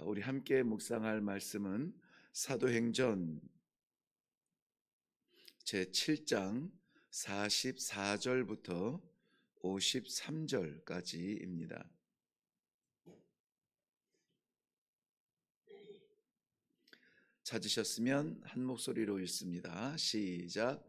우리 함께 묵상할 말씀은 사도행전 제7장 44절부터 53절까지입니다. 찾으셨으면 한 목소리로 읽습니다. 시작.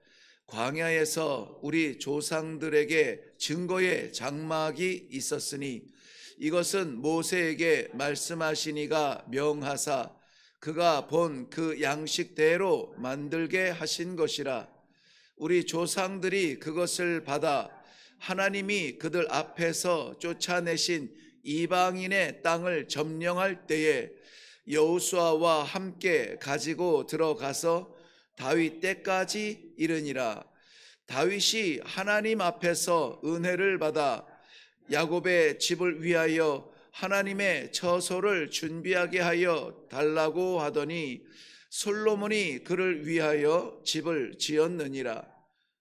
광야에서 우리 조상들에게 증거의 장막이 있었으니 이것은 모세에게 말씀하시니가 명하사 그가 본 그 양식대로 만들게 하신 것이라. 우리 조상들이 그것을 받아 하나님이 그들 앞에서 쫓아내신 이방인의 땅을 점령할 때에 여호수아와 함께 가지고 들어가서 다윗 때까지 이르니라. 다윗이 하나님 앞에서 은혜를 받아 야곱의 집을 위하여 하나님의 처소를 준비하게 하여 달라고 하더니 솔로몬이 그를 위하여 집을 지었느니라.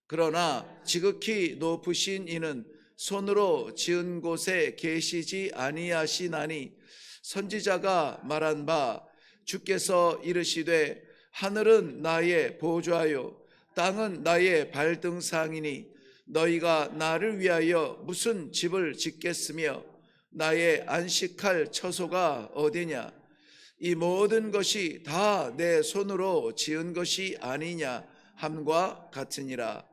그러나 지극히 높으신 이는 손으로 지은 곳에 계시지 아니하시나니 선지자가 말한 바 주께서 이르시되 하늘은 나의 보좌요 땅은 나의 발등상이니 너희가 나를 위하여 무슨 집을 짓겠으며 나의 안식할 처소가 어디냐. 이 모든 것이 다 내 손으로 지은 것이 아니냐 함과 같으니라.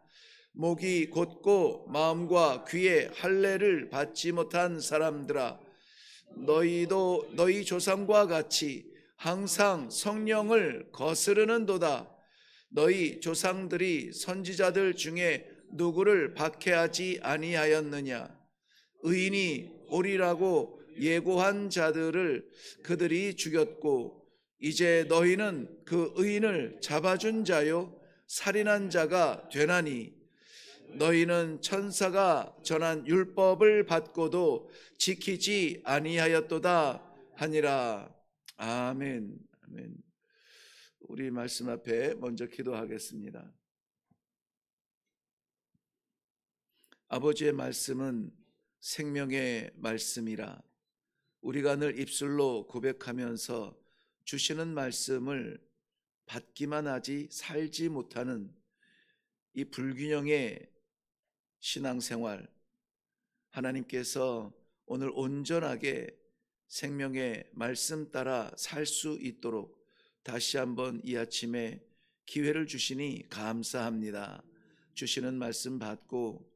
목이 곧고 마음과 귀에 할례를 받지 못한 사람들아, 너희도 너희 조상과 같이 항상 성령을 거스르는도다. 너희 조상들이 선지자들 중에 누구를 박해하지 아니하였느냐. 의인이 오리라고 예고한 자들을 그들이 죽였고 이제 너희는 그 의인을 잡아준 자요 살인한 자가 되나니 너희는 천사가 전한 율법을 받고도 지키지 아니하였도다 하니라. 아멘. 아멘. 우리 말씀 앞에 먼저 기도하겠습니다. 아버지의 말씀은 생명의 말씀이라 우리가 늘 입술로 고백하면서 주시는 말씀을 받기만 하지 살지 못하는 이 불균형의 신앙생활, 하나님께서 오늘 온전하게 생명의 말씀 따라 살 수 있도록 다시 한번 이 아침에 기회를 주시니 감사합니다. 주시는 말씀 받고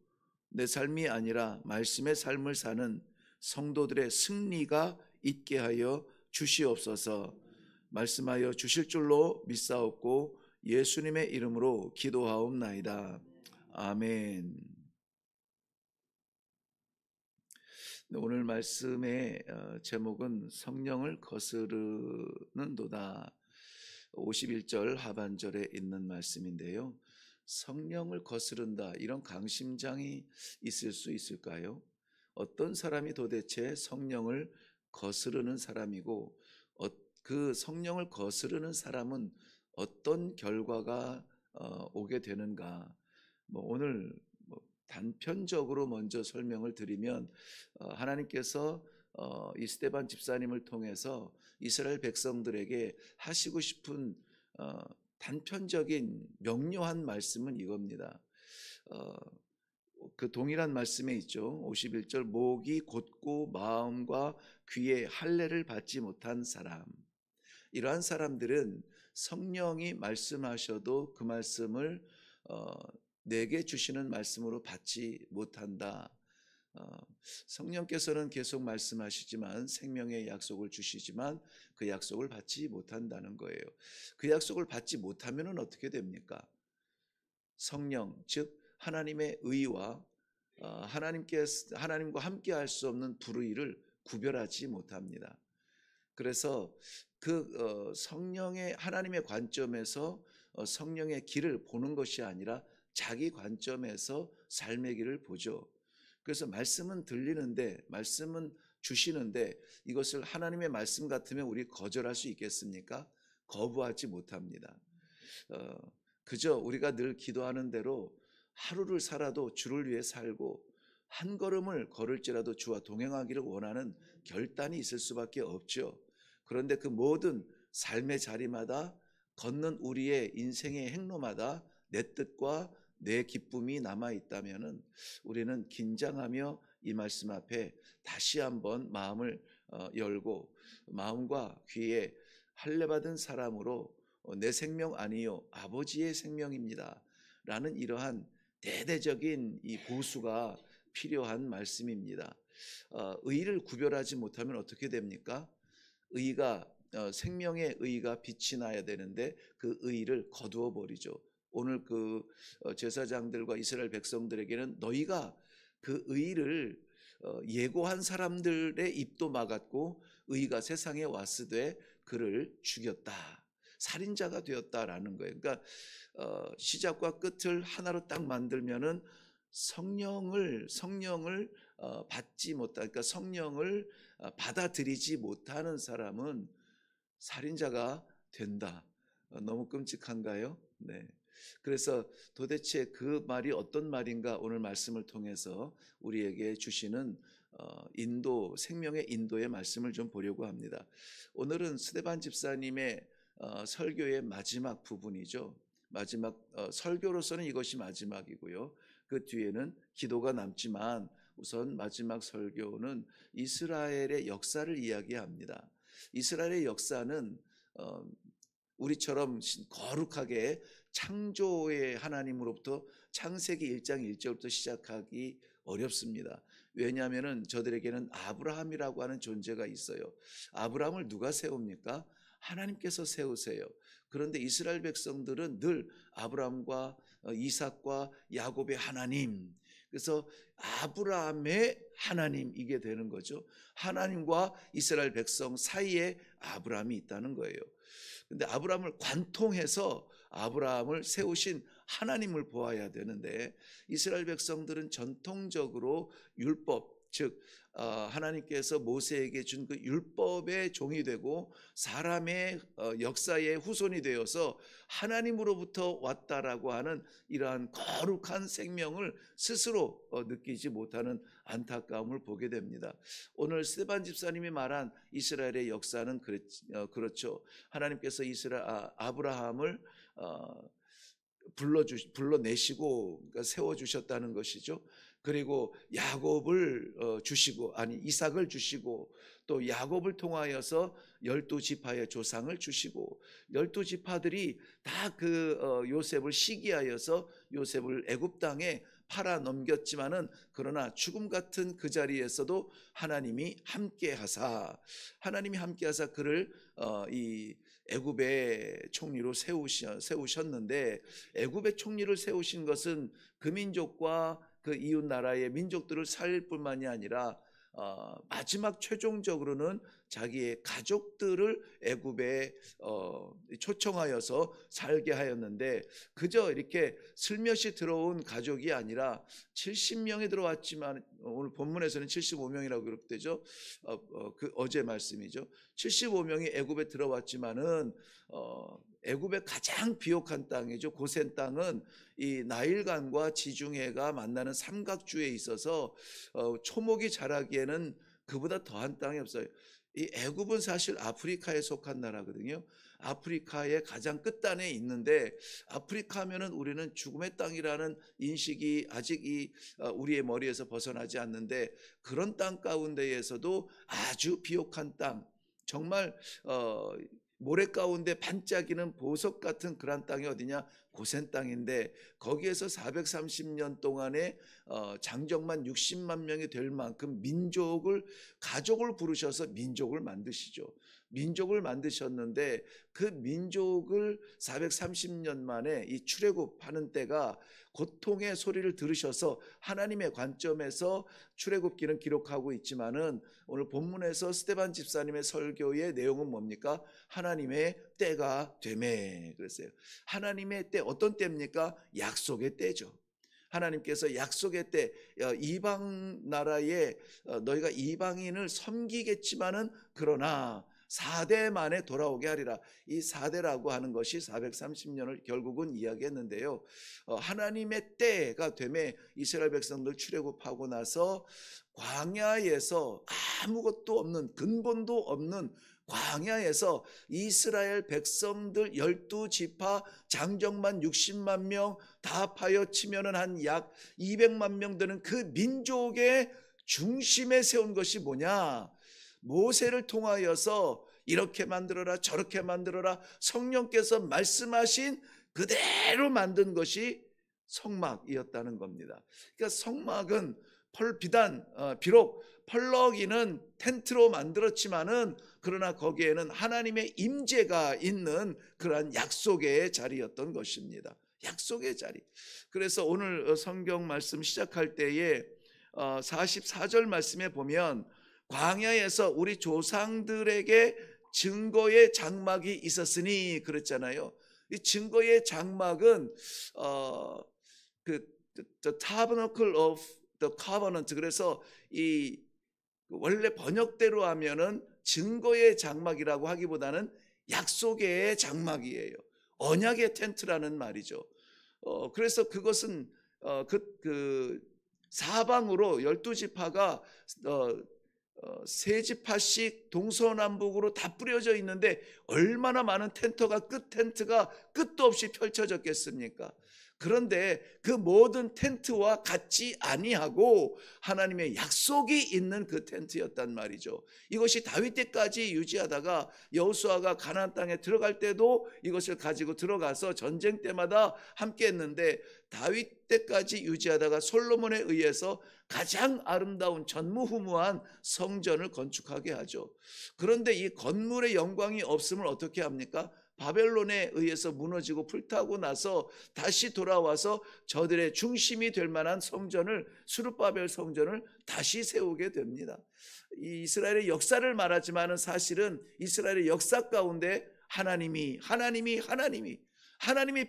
내 삶이 아니라 말씀의 삶을 사는 성도들의 승리가 있게 하여 주시옵소서. 말씀하여 주실 줄로 믿사옵고 예수님의 이름으로 기도하옵나이다. 아멘. 오늘 말씀의 제목은 성령을 거스르는도다. 51절 하반절에 있는 말씀인데요. 성령을 거스른다, 이런 강심장이 있을 수 있을까요? 어떤 사람이 도대체 성령을 거스르는 사람이고 그 성령을 거스르는 사람은 어떤 결과가 오게 되는가? 오늘 단편적으로 먼저 설명을 드리면 하나님께서 이 스데반 집사님을 통해서 이스라엘 백성들에게 하시고 싶은 단편적인 명료한 말씀은 이겁니다. 그 동일한 말씀에 있죠. 51절 목이 곧고 마음과 귀에 할례를 받지 못한 사람, 이러한 사람들은 성령이 말씀하셔도 그 말씀을 내게 주시는 말씀으로 받지 못한다. 성령께서는 계속 말씀하시지만 생명의 약속을 주시지만 그 약속을 받지 못한다는 거예요. 그 약속을 받지 못하면 어떻게 됩니까? 성령, 즉 하나님의 의와 하나님과 함께 할 수 없는 불의를 구별하지 못합니다. 그래서 그 성령의 하나님의 관점에서 성령의 길을 보는 것이 아니라 자기 관점에서 삶의 길을 보죠. 그래서 말씀은 들리는데, 말씀은 주시는데 이것을 하나님의 말씀 같으면 우리 거절할 수 있겠습니까? 거부하지 못합니다. 그저 우리가 늘 기도하는 대로 하루를 살아도 주를 위해 살고 한 걸음을 걸을지라도 주와 동행하기를 원하는 결단이 있을 수밖에 없죠. 그런데 그 모든 삶의 자리마다 걷는 우리의 인생의 행로마다 내 뜻과 내 기쁨이 남아 있다면은 우리는 긴장하며 이 말씀 앞에 다시 한번 마음을 열고 마음과 귀에 할례 받은 사람으로 내 생명 아니요 아버지의 생명입니다 라는 이러한 대대적인 이 보수가 필요한 말씀입니다. 의를 구별하지 못하면 어떻게 됩니까? 의가 생명의 의가 빛이 나야 되는데 그 의를 거두어 버리죠. 오늘 그 제사장들과 이스라엘 백성들에게는 너희가 그 의를 예고한 사람들의 입도 막았고 의가 세상에 왔으되 그를 죽였다. 살인자가 되었다라는 거예요. 그러니까 시작과 끝을 하나로 딱 만들면은 성령을 받지 못하, 그러니까 성령을 받아들이지 못하는 사람은 살인자가 된다. 너무 끔찍한가요? 네. 그래서 도대체 그 말이 어떤 말인가 오늘 말씀을 통해서 우리에게 주시는 인도, 생명의 인도의 말씀을 좀 보려고 합니다. 오늘은 스데반 집사님의 설교의 마지막 부분이죠. 마지막 설교로서는 이것이 마지막이고요. 그 뒤에는 기도가 남지만 우선 마지막 설교는 이스라엘의 역사를 이야기합니다. 이스라엘의 역사는 우리처럼 거룩하게 창조의 하나님으로부터 창세기 1장 1절부터 시작하기 어렵습니다. 왜냐하면 저들에게는 아브라함이라고 하는 존재가 있어요. 아브라함을 누가 세웁니까? 하나님께서 세우세요. 그런데 이스라엘 백성들은 늘 아브라함과 이삭과 야곱의 하나님, 그래서 아브라함의 하나님이게 되는 거죠. 하나님과 이스라엘 백성 사이에 아브라함이 있다는 거예요. 근데 아브라함을 관통해서 아브라함을 세우신 하나님을 보아야 되는데 이스라엘 백성들은 전통적으로 율법, 즉 하나님께서 모세에게 준 그 율법의 종이 되고 사람의 역사의 후손이 되어서 하나님으로부터 왔다라고 하는 이러한 거룩한 생명을 스스로 느끼지 못하는 안타까움을 보게 됩니다. 오늘 스데반 집사님이 말한 이스라엘의 역사는 그렇죠. 하나님께서 아브라함을 불러내시고 세워주셨다는 것이죠. 그리고 야곱을 주시고, 아니 이삭을 주시고, 또 야곱을 통하여서 12지파의 조상을 주시고, 12지파들이 다 그 요셉을 시기하여서 요셉을 애굽 땅에 팔아 넘겼지만은 그러나 죽음 같은 그 자리에서도 하나님이 함께하사 그를 이 애굽의 총리로 세우셨는데, 애굽의 총리를 세우신 것은 그 민족과 그 이웃 나라의 민족들을 살릴 뿐만이 아니라 마지막 최종적으로는 자기의 가족들을 애굽에 초청하여서 살게 하였는데, 그저 이렇게 슬며시 들어온 가족이 아니라 70명이 들어왔지만, 오늘 본문에서는 75명이라고 기록되죠. 그 어제 말씀이죠. 75명이 애굽에 들어왔지만은 애굽의 가장 비옥한 땅이죠. 고센 땅은 이 나일강과 지중해가 만나는 삼각주에 있어서 초목이 자라기에는 그보다 더한 땅이 없어요. 이 애굽은 사실 아프리카에 속한 나라거든요. 아프리카의 가장 끝단에 있는데, 아프리카 하면은 우리는 죽음의 땅이라는 인식이 아직 우리의 머리에서 벗어나지 않는데, 그런 땅 가운데에서도 아주 비옥한 땅, 정말 모래 가운데 반짝이는 보석 같은 그런 땅이 어디냐? 고센 땅인데, 거기에서 430년 동안에 장정만 60만 명이 될 만큼 가족을 부르셔서 민족을 만드시죠. 민족을 만드셨는데, 그 민족을 430년 만에 이 출애굽하는 때가 고통의 소리를 들으셔서 하나님의 관점에서 출애굽기는 기록하고 있지만은, 오늘 본문에서 스데반 집사님의 설교의 내용은 뭡니까? 하나님의 때가 되매 그랬어요. 하나님의 때, 어떤 때입니까? 약속의 때죠. 하나님께서 약속의 때, 이방 나라에 너희가 이방인을 섬기겠지만은 그러나 4대 만에 돌아오게 하리라. 이 4대라고 하는 것이 430년을 결국은 이야기했는데요. 하나님의 때가 되매 이스라엘 백성들 출애굽하고 나서 광야에서 아무것도 없는, 근본도 없는 광야에서 이스라엘 백성들 12지파 장정만 60만 명 다 합하여 치면은 한 약 200만 명 되는 그 민족의 중심에 세운 것이 뭐냐? 모세를 통하여서 이렇게 만들어라 저렇게 만들어라 성령께서 말씀하신 그대로 만든 것이 성막이었다는 겁니다. 그러니까 성막은 비록 펄럭이는 텐트로 만들었지만은 그러나 거기에는 하나님의 임재가 있는 그러한 약속의 자리였던 것입니다. 약속의 자리. 그래서 오늘 성경 말씀 시작할 때에 44절 말씀에 보면 광야에서 우리 조상들에게 증거의 장막이 있었으니 그랬잖아요. 이 증거의 장막은 the tabernacle of the covenant. 그래서 이 원래 번역대로 하면은 증거의 장막이라고 하기보다는 약속의 장막이에요. 언약의 텐트라는 말이죠. 그래서 그것은 사방으로 12지파가 세 지파씩 동서남북으로 다 뿌려져 있는데 얼마나 많은 텐트가 끝도 없이 펼쳐졌겠습니까? 그런데 그 모든 텐트와 같지 아니하고 하나님의 약속이 있는 그 텐트였단 말이죠. 이것이 다윗 때까지 유지하다가 여호수아가 가나안 땅에 들어갈 때도 이것을 가지고 들어가서 전쟁 때마다 함께 했는데 다윗 때까지 유지하다가 솔로몬에 의해서 가장 아름다운 전무후무한 성전을 건축하게 하죠. 그런데 이 건물의 영광이 없음을 어떻게 합니까? 바벨론에 의해서 무너지고 불타고 나서 다시 돌아와서 저들의 중심이 될 만한 성전을, 수르바벨 성전을 다시 세우게 됩니다. 이 이스라엘의 역사를 말하지만은 사실은 이스라엘의 역사 가운데 하나님이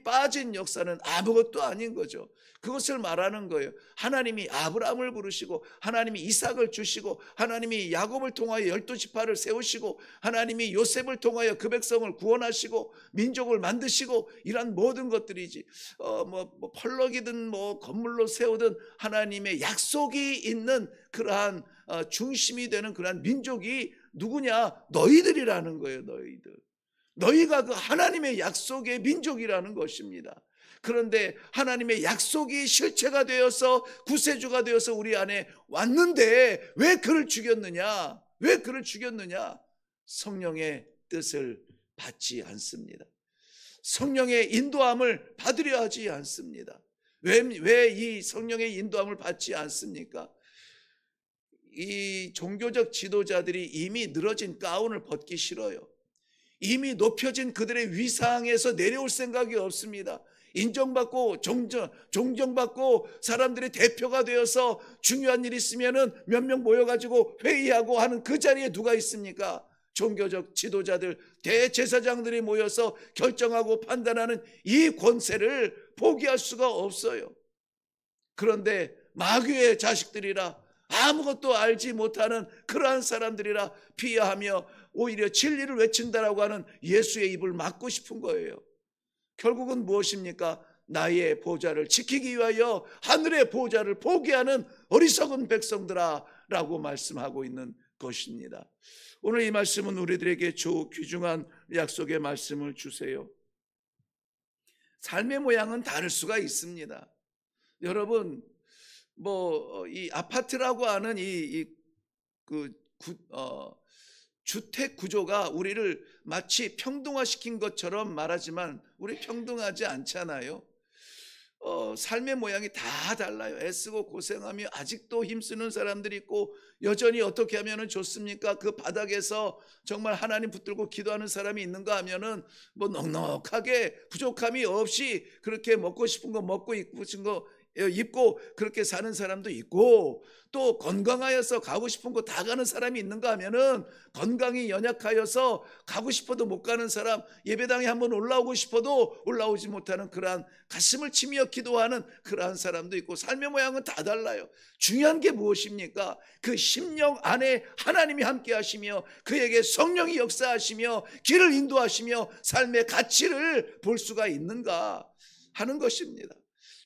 빠진 역사는 아무것도 아닌 거죠. 그것을 말하는 거예요. 하나님이 아브라함을 부르시고 하나님이 이삭을 주시고 하나님이 야곱을 통하여 12지파를 세우시고 하나님이 요셉을 통하여 그 백성을 구원하시고 민족을 만드시고 이런 모든 것들이지 펄럭이든 건물로 세우든 하나님의 약속이 있는 그러한 중심이 되는 그러한 민족이 누구냐? 너희들이라는 거예요. 너희가 그 하나님의 약속의 민족이라는 것입니다. 그런데 하나님의 약속이 실체가 되어서 구세주가 되어서 우리 안에 왔는데 왜 그를 죽였느냐? 성령의 뜻을 받지 않습니다. 성령의 인도함을 받으려 하지 않습니다. 왜 이 성령의 인도함을 받지 않습니까? 이 종교적 지도자들이 이미 늘어진 가운을 벗기 싫어요. 이미 높여진 그들의 위상에서 내려올 생각이 없습니다. 인정받고 존경받고 사람들의 대표가 되어서 중요한 일이 있으면은 몇 명 모여가지고 회의하고 하는 그 자리에 누가 있습니까? 종교적 지도자들, 대제사장들이 모여서 결정하고 판단하는 이 권세를 포기할 수가 없어요. 그런데 마귀의 자식들이라 아무것도 알지 못하는 그러한 사람들이라 비하하며 오히려 진리를 외친다라고 하는 예수의 입을 막고 싶은 거예요. 결국은 무엇입니까? 나의 보좌를 지키기 위하여 하늘의 보좌를 포기하는 어리석은 백성들아 라고 말씀하고 있는 것입니다. 오늘 이 말씀은 우리들에게 귀중한 약속의 말씀을 주세요. 삶의 모양은 다를 수가 있습니다. 여러분 이 아파트라고 하는 주택 구조가 우리를 마치 평등화시킨 것처럼 말하지만 우리 평등하지 않잖아요. 삶의 모양이 다 달라요. 애쓰고 고생하며 아직도 힘쓰는 사람들이 있고 여전히 어떻게 하면 좋습니까? 그 바닥에서 정말 하나님 붙들고 기도하는 사람이 있는가 하면은 넉넉하게 부족함이 없이 그렇게 먹고 싶은 거 먹고 입고 싶은 거 입고 그렇게 사는 사람도 있고 또 건강하여서 가고 싶은 곳 다 가는 사람이 있는가 하면은 건강이 연약하여서 가고 싶어도 못 가는 사람, 예배당에 한번 올라오고 싶어도 올라오지 못하는 그러한 가슴을 치며 기도하는 그러한 사람도 있고 삶의 모양은 다 달라요. 중요한 게 무엇입니까? 그 심령 안에 하나님이 함께 하시며 그에게 성령이 역사하시며 길을 인도하시며 삶의 가치를 볼 수가 있는가 하는 것입니다.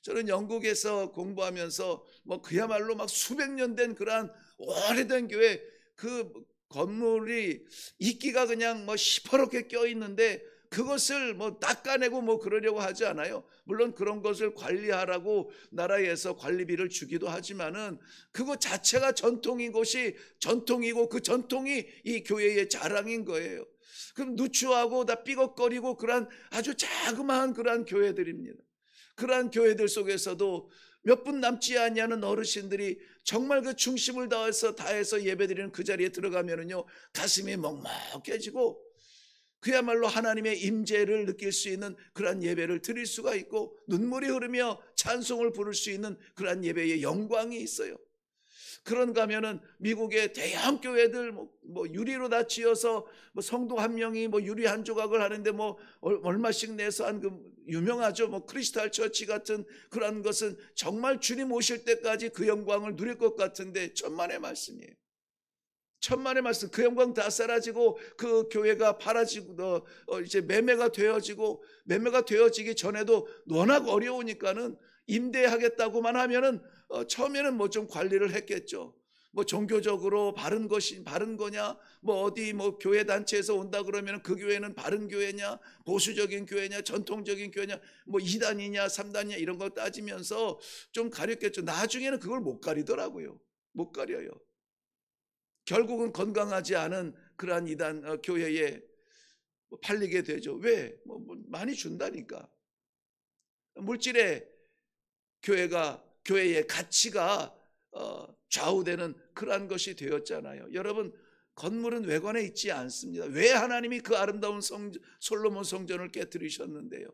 저는 영국에서 공부하면서 그야말로 막 수백 년 된 그러한 오래된 교회 건물이 이끼가 그냥 뭐 시퍼렇게 껴 있는데 그것을 뭐 닦아내고 뭐 그러려고 하지 않아요. 물론 그런 것을 관리하라고 나라에서 관리비를 주기도 하지만은 그것 자체가 전통인 것이 전통이고 그 전통이 이 교회의 자랑인 거예요. 그럼 누추하고 다 삐걱거리고 그러한 아주 자그마한 그러한 교회들입니다. 그러한 교회들 속에서도 몇 분 남지 아니하는 어르신들이 정말 그 중심을 다해서 예배드리는 그 자리에 들어가면은요, 가슴이 먹먹해지고 그야말로 하나님의 임재를 느낄 수 있는 그러한 예배를 드릴 수가 있고 눈물이 흐르며 찬송을 부를 수 있는 그러한 예배의 영광이 있어요. 그런가 하면은 미국의 대형 교회들 뭐 유리로 다 지어서 뭐 성도 한 명이 뭐 유리 한 조각을 하는데 뭐 얼마씩 내서 한 그 유명하죠. 뭐 크리스탈 처치 같은 그런 것은 정말 주님 오실 때까지 그 영광을 누릴 것 같은데 천만의 말씀이에요. 천만의 말씀. 그 영광 다 사라지고 그 교회가 팔아지고 이제 매매가 되어지기 전에도 워낙 어려우니까는 임대하겠다고만 하면은 처음에는 뭐 좀 관리를 했겠죠. 뭐 종교적으로 바른 거냐, 뭐 어디 뭐 교회 단체에서 온다 그러면 그 교회는 바른 교회냐, 보수적인 교회냐, 전통적인 교회냐, 뭐 2단이냐 3단이냐 이런 거 따지면서 좀 가렸겠죠. 나중에는 그걸 못 가리더라고요. 못 가려요. 결국은 건강하지 않은 그러한 이단 교회에 팔리게 되죠. 왜? 뭐 많이 준다니까. 물질의 교회의 가치가 좌우되는 그러한 것이 되었잖아요. 여러분, 건물은 외관에 있지 않습니다. 왜 하나님이 그 아름다운 솔로몬 성전을 깨뜨리셨는데요?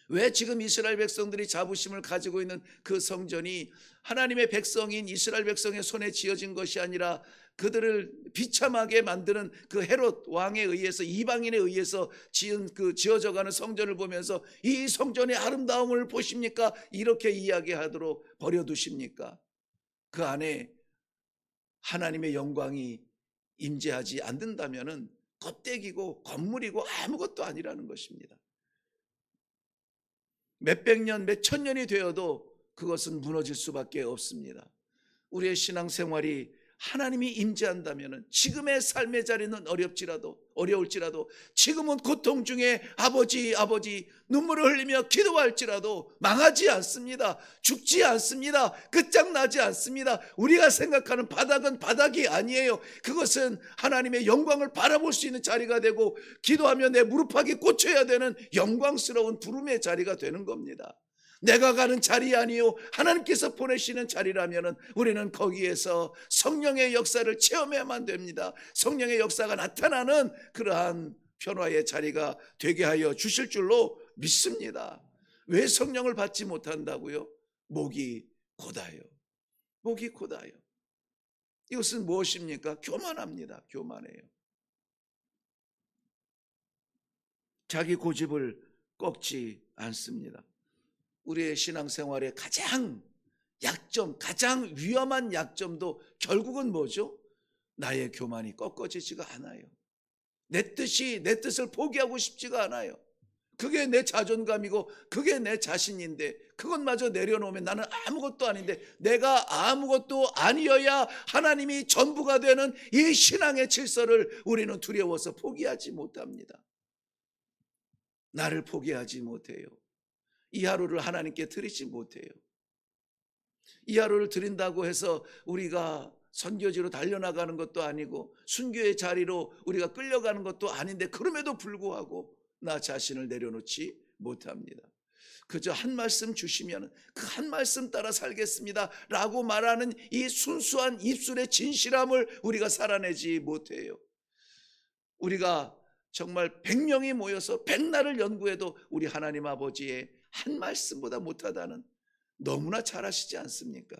왜 지금 이스라엘 백성들이 자부심을 가지고 있는 그 성전이 하나님의 백성인 이스라엘 백성의 손에 지어진 것이 아니라 그들을 비참하게 만드는 그 헤롯 왕에 의해서, 이방인에 의해서 지어져가는 성전을 보면서 이 성전의 아름다움을 보십니까? 이렇게 이야기하도록 버려두십니까? 그 안에 하나님의 영광이 임재하지 않는다면은 껍데기고 건물이고 아무것도 아니라는 것입니다. 몇백 년, 몇천 년이 되어도 그것은 무너질 수밖에 없습니다. 우리의 신앙생활이 하나님이 임재한다면 지금의 삶의 자리는 어려울지라도 지금은 고통 중에 아버지 눈물을 흘리며 기도할지라도 망하지 않습니다. 죽지 않습니다. 끝장나지 않습니다. 우리가 생각하는 바닥은 바닥이 아니에요. 그것은 하나님의 영광을 바라볼 수 있는 자리가 되고 기도하며 내 무릎팍이 꽂혀야 되는 영광스러운 부름의 자리가 되는 겁니다. 내가 가는 자리 아니요 하나님께서 보내시는 자리라면 우리는 거기에서 성령의 역사를 체험해야만 됩니다. 성령의 역사가 나타나는 그러한 변화의 자리가 되게 하여 주실 줄로 믿습니다. 왜 성령을 받지 못한다고요? 목이 고다요. 목이 고다요. 이것은 무엇입니까? 교만합니다. 교만해요. 자기 고집을 꺾지 않습니다. 우리의 신앙생활의 가장 위험한 약점도 결국은 뭐죠? 나의 교만이 꺾어지지가 않아요. 내 뜻을 포기하고 싶지가 않아요. 그게 내 자존감이고 그게 내 자신인데 그것마저 내려놓으면 나는 아무것도 아닌데 내가 아무것도 아니어야 하나님이 전부가 되는 이 신앙의 질서를 우리는 두려워서 포기하지 못합니다. 나를 포기하지 못해요. 이 하루를 하나님께 드리지 못해요. 이 하루를 드린다고 해서 우리가 선교지로 달려나가는 것도 아니고 순교의 자리로 우리가 끌려가는 것도 아닌데 그럼에도 불구하고 나 자신을 내려놓지 못합니다. 그저 한 말씀 주시면 그 한 말씀 따라 살겠습니다 라고 말하는 이 순수한 입술의 진실함을 우리가 살아내지 못해요. 우리가 정말 100명이 모여서 백날을 연구해도 우리 하나님 아버지의 한 말씀보다 못하다는 너무나 잘 아시지 않습니까?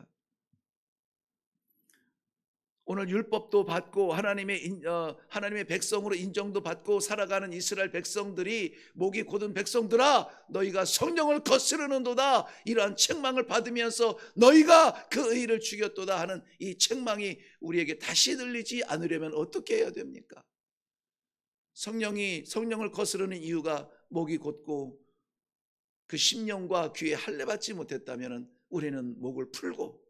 오늘 율법도 받고 하나님의 백성으로 인정도 받고 살아가는 이스라엘 백성들이 목이 곧은 백성들아 너희가 성령을 거스르는도다 이러한 책망을 받으면서 너희가 그 의를 죽였도다 하는 이 책망이 우리에게 다시 들리지 않으려면 어떻게 해야 됩니까? 성령을 거스르는 이유가 목이 곧고 그 심령과 귀에 할례받지 못했다면 우리는 목을 풀고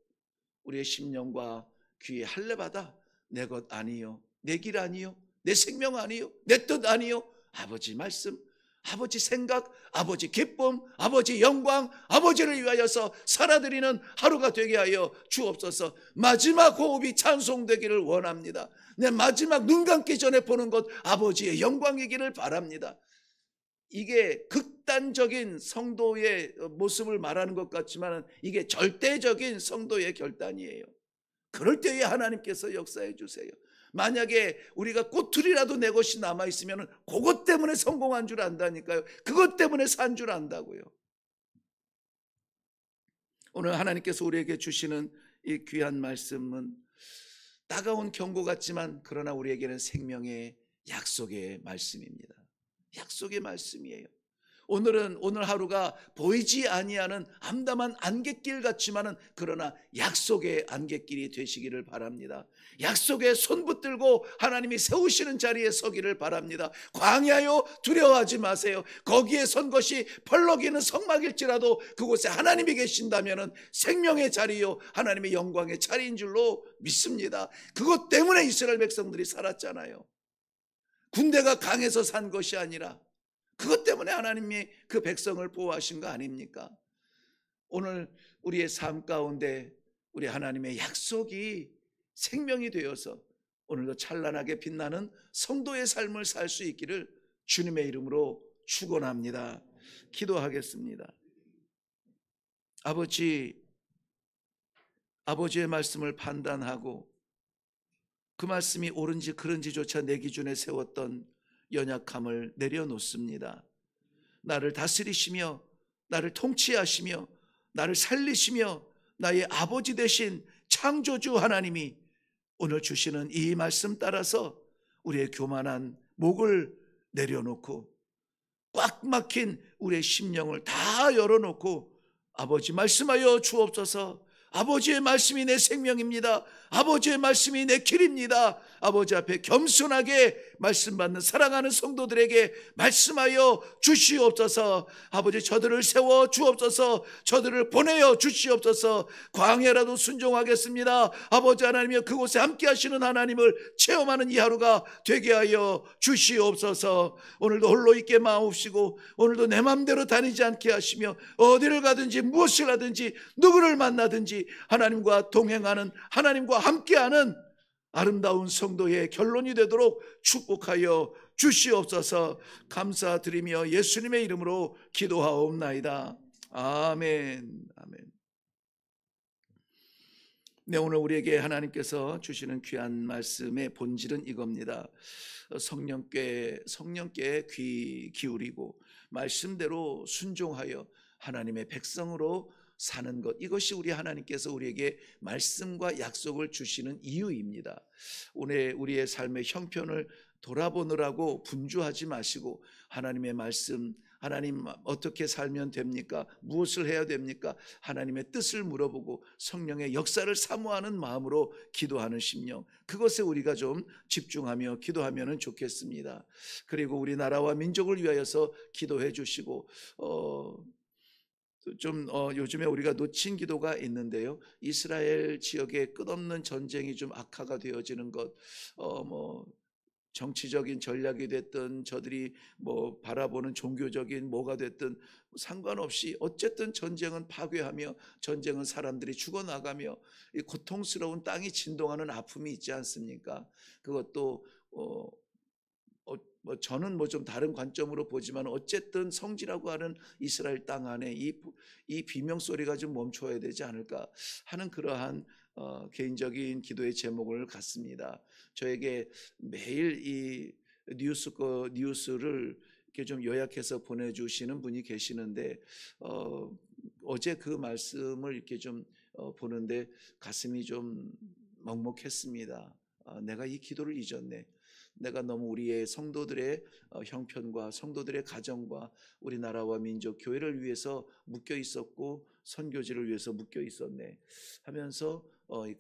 우리의 심령과 귀에 할례받아 내 것 아니요, 내 길 아니요, 내 생명 아니요, 내 뜻 아니요. 아버지 말씀, 아버지 생각, 아버지 기쁨, 아버지 영광, 아버지를 위하여서 살아드리는 하루가 되게 하여 주옵소서. 마지막 호흡이 찬송되기를 원합니다. 내 마지막 눈 감기 전에 보는 것 아버지의 영광이기를 바랍니다. 이게 극단적인 성도의 모습을 말하는 것 같지만 이게 절대적인 성도의 결단이에요. 그럴 때에 하나님께서 역사해 주세요. 만약에 우리가 꼬투리라도 내 것이 남아있으면 그것 때문에 성공한 줄 안다니까요. 그것 때문에 산 줄 안다고요. 오늘 하나님께서 우리에게 주시는 이 귀한 말씀은 따가운 경고 같지만 그러나 우리에게는 생명의 약속의 말씀입니다. 약속의 말씀이에요. 오늘 하루가 보이지 아니하는 암담한 안갯길 같지만은 그러나 약속의 안갯길이 되시기를 바랍니다. 약속에 손 붙들고 하나님이 세우시는 자리에 서기를 바랍니다. 광야여 두려워하지 마세요. 거기에 선 것이 펄럭이는 성막일지라도 그곳에 하나님이 계신다면은 생명의 자리요 하나님의 영광의 자리인 줄로 믿습니다. 그것 때문에 이스라엘 백성들이 살았잖아요. 군대가 강해서 산 것이 아니라 그것 때문에 하나님이 그 백성을 보호하신 거 아닙니까? 오늘 우리의 삶 가운데 우리 하나님의 약속이 생명이 되어서 오늘도 찬란하게 빛나는 성도의 삶을 살 수 있기를 주님의 이름으로 축원합니다. 기도하겠습니다. 아버지의 말씀을 판단하고 그 말씀이 옳은지 그른지조차 내 기준에 세웠던 연약함을 내려놓습니다. 나를 다스리시며 나를 통치하시며 나를 살리시며 나의 아버지 되신 창조주 하나님이 오늘 주시는 이 말씀 따라서 우리의 교만한 목을 내려놓고 꽉 막힌 우리의 심령을 다 열어놓고 아버지 말씀하여 주옵소서. 아버지의 말씀이 내 생명입니다. 아버지의 말씀이 내 길입니다. 아버지 앞에 겸손하게 말씀 받는 사랑하는 성도들에게 말씀하여 주시옵소서. 아버지 저들을 세워 주옵소서. 저들을 보내어 주시옵소서. 광야라도 순종하겠습니다. 아버지 하나님이여 그곳에 함께 하시는 하나님을 체험하는 이 하루가 되게 하여 주시옵소서. 오늘도 홀로 있게 마옵시고 오늘도 내 맘대로 다니지 않게 하시며 어디를 가든지 무엇을 하든지 누구를 만나든지 하나님과 동행하는 하나님과 함께하는 아름다운 성도의 결론이 되도록 축복하여 주시옵소서. 감사드리며 예수님의 이름으로 기도하옵나이다. 아멘. 아멘. 네, 오늘 우리에게 하나님께서 주시는 귀한 말씀의 본질은 이겁니다. 성령께 귀 기울이고 말씀대로 순종하여 하나님의 백성으로 사는 것, 이것이 우리 하나님께서 우리에게 말씀과 약속을 주시는 이유입니다. 오늘 우리의 삶의 형편을 돌아보느라고 분주하지 마시고 하나님의 말씀, 하나님 어떻게 살면 됩니까? 무엇을 해야 됩니까? 하나님의 뜻을 물어보고 성령의 역사를 사모하는 마음으로 기도하는 심령, 그것에 우리가 좀 집중하며 기도하면 좋겠습니다. 그리고 우리나라와 민족을 위하여서 기도해 주시고 요즘에 우리가 놓친 기도가 있는데요. 이스라엘 지역의 끝없는 전쟁이 좀 악화가 되어지는 것, 정치적인 전략이 됐든 저들이 바라보는 종교적인 뭐가 됐든 상관없이 어쨌든 전쟁은 파괴하며 전쟁은 사람들이 죽어나가며 이 고통스러운 땅이 진동하는 아픔이 있지 않습니까? 그것도 저는 좀 다른 관점으로 보지만 어쨌든 성지라고 하는 이스라엘 땅 안에 이 비명 소리가 좀 멈춰야 되지 않을까 하는 그러한 개인적인 기도의 제목을 갖습니다. 저에게 매일 이 뉴스를 이렇게 좀 요약해서 보내주시는 분이 계시는데 어제 그 말씀을 이렇게 좀 보는데 가슴이 좀 먹먹했습니다. 내가 이 기도를 잊었네. 내가 너무 우리의 성도들의 형편과 성도들의 가정과 우리나라와 민족 교회를 위해서 묶여 있었고 선교지를 위해서 묶여 있었네 하면서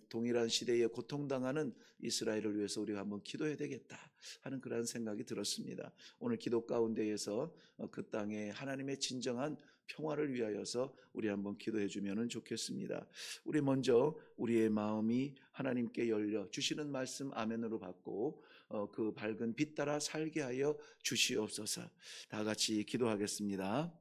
동일한 시대에 고통당하는 이스라엘을 위해서 우리가 한번 기도해야 되겠다 하는 그런 생각이 들었습니다. 오늘 기도 가운데에서 그 땅에 하나님의 진정한 평화를 위하여서 우리 한번 기도해 주면 좋겠습니다. 우리 먼저 우리의 마음이 하나님께 열려 주시는 말씀 아멘으로 받고 그 밝은 빛 따라 살게 하여 주시옵소서. 다 같이 기도하겠습니다.